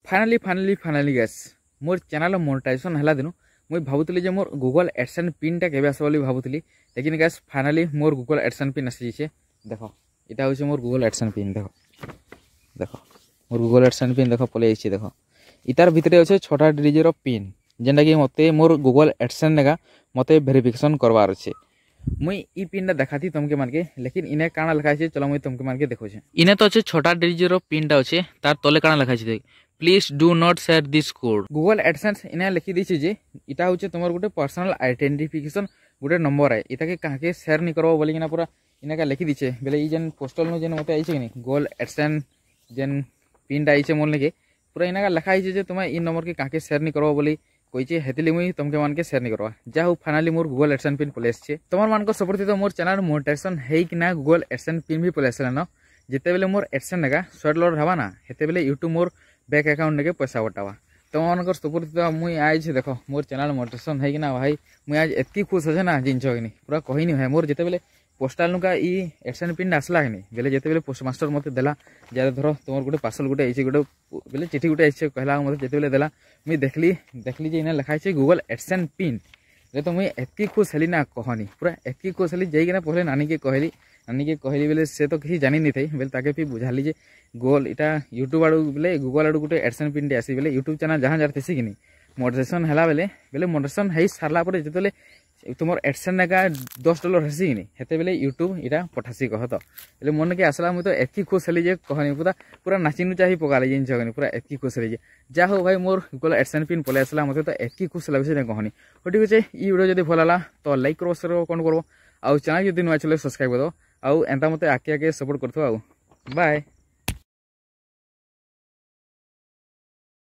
Finally gas मोर channel monetization हला दिनु मुई भाबुतली जे मोर गूगल एडसेंस पिन टा केबे आसो बोली भाबुतली लेकिन गैस फाइनाली मोर गूगल एडसेंस पिन आसी छे। देखो इटा होचे मोर गूगल एडसेंस पिन। देखो देखो मोर गूगल एडसेंस पिन देखो पले आइछे। देखो इतार भितरे अच्छे 6टा डिजिट पिन जेनटा कि मते मोर गूगल एडसेंस नेगा मते वेरिफिकेशन करवार अच्छे। मुई ई पिन देखाती तुमके मानके लेकिन इने काना लिखा है चलो मुई तुमके मानके देखो छे। इने तो अच्छे 6टा डिजिट पिन टा अच्छे तार तले काना लिखा है please do not share this code. Google AdSense इने लिखि दिछि जे इटा होचे तुमर गुटे पर्सनल आइडेंटिफिकेशन गुटे नंबर है इता के काके शेयर नि करबो बोली ना पूरा इने का लिखि दिछे बेले ई जेन पोस्टल नो जेन मते आइछे कि नहीं गूगल एडसेंस जेन पिन टा आइछे मोर लेके पूरा इने का लिखा है जे तुम ई नंबर के काके शेयर नि करबो बोली कोइचे हेतिली मुई तुमके मान के शेयर नि करवा जा हो फाइनली मोर गूगल एडसेंस पिन प्लेस छे। तमर मान को सपोर्ट तो मोर चैनल मोनेटाइजेशन हेइ कि ना गूगल एडसेंस पिन भी प्लेस न जेते बेले मोर एडसेंस नेगा $100 हवा ना हेते बेले यूट्यूब मोर बैंक अकाउंट नेके पैसा बटावा तमर सपोर्ट तो मुई आज देखो मोर चैनल मोनेटाइजेशन हेइ कि ना भाई मुई आज एतकी खुश होछे ना जिनछो कि नहीं पूरा कहि नि भाई मोर जेते बेले पोस्टाल नुका ई एडसेंस पिन आसला कि नहीं बेले जेते बेले पोस्ट मास्टर मते देला जारे धरो तुमर गुटे पार्सल गुटे आइछे गुटे बेले चिठी गुटे आइछे कहला मते जेते बेले देला मुई देखली जे इने लिखा है गूगल एडसेंस पिन ले तो मुई एतकी खुश हेली ना कहनी पूरा एतकी खुश हेली जाई कि ना पहले नानी के कहली बेले से तो किसी जानी नहीं थी बेले ताके फिर बुझाली जे गूगल इटा यूट्यूब आड़ू बेले गूगल आड़ू गुटे एडसेंस पिन आसी बेले यूट्यूब चैनल जहाँ जार थी कि नहीं मोनेटाइजेशन हला बेले मोनेटाइजेशन हेइ सारला पर जेते तुमर एडसेंस नेगा $10 हसी कि नहीं हेते बेले यूट्यूब इटा पठासी कह तो बेले मन के आसला मुई तो एतकी खुश हेली जे कहनी पूरा नाचिनु चाही पकाले जिन जगनी पूरा एतकी खुश हेली जे जा हो भाई मोर गूगल एडसेंस पिन पले आसला मते तो एतकी खुश लागसे ने कहनी ठीक अछि ई वीडियो जदी भलाला तो लाइक करो शेयर कोन करबो आ चैनल जदी नवा चले सब्सक्राइब कर दो आ एंता मते आके सपोर्ट करथो आ बाय।